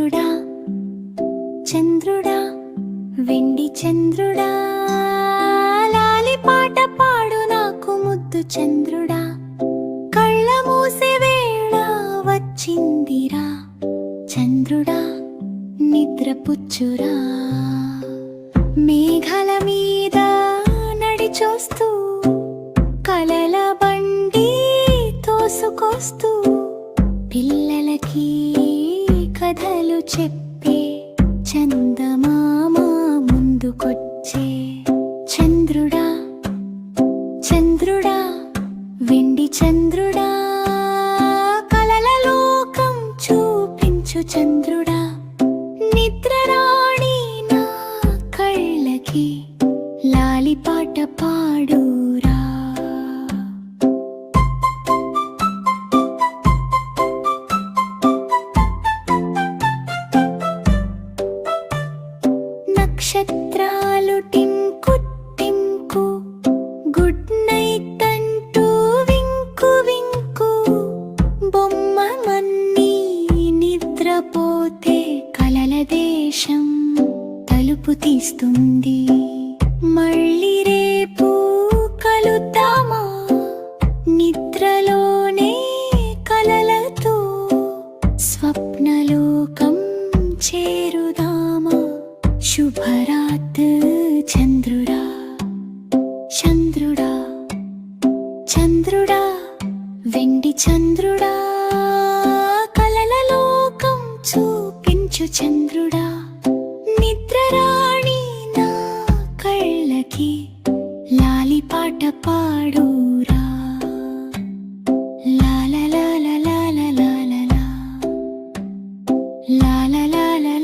చంద్రుడా చంద్రుడా వెండి చంద్రుడా లాలి పాట పాడు నాకు ముద్దు చంద్రుడా కళ్ళ మూసే వేళ వచ్చిందిరా చంద్రుడా నిద్రపుచ్చురా మేఘాల మీద నడిచొస్తూ కలల బండి తోసుకొస్తూ పిల్లలకి కథలు చెప్పే చందమామ ముందుకొచ్చే చంద్రుడా చంద్రుడా వెండి చంద్రుడా కలల లోకం చూపించు చంద్రుడా నిద్రరాణి నా కళ్ళకి లాలి పాట పాడురా నక్షత్రాలు టింకు టింకు గుడ్ నైట్ అంటూ వింకు వింకు బొమ్మలన్నీ నిద్రపోతే కలల దేశం తలుపు తీస్తుంది మళ్ళీ రేపు కలుద్దామా నిద్రలోనే కలలతో స్వప్నలోకం చేరుదామా శుభరాత్ చంద్రుడా చంద్రుడా చంద్రుడా వెండి చంద్రుడా కలల లోకం చూపించు చంద్రుడా నిద్రరాణి నా కళ్ళకి లాలి పాట పాడురా లాల లాల లాల లాల లాల లాల లాల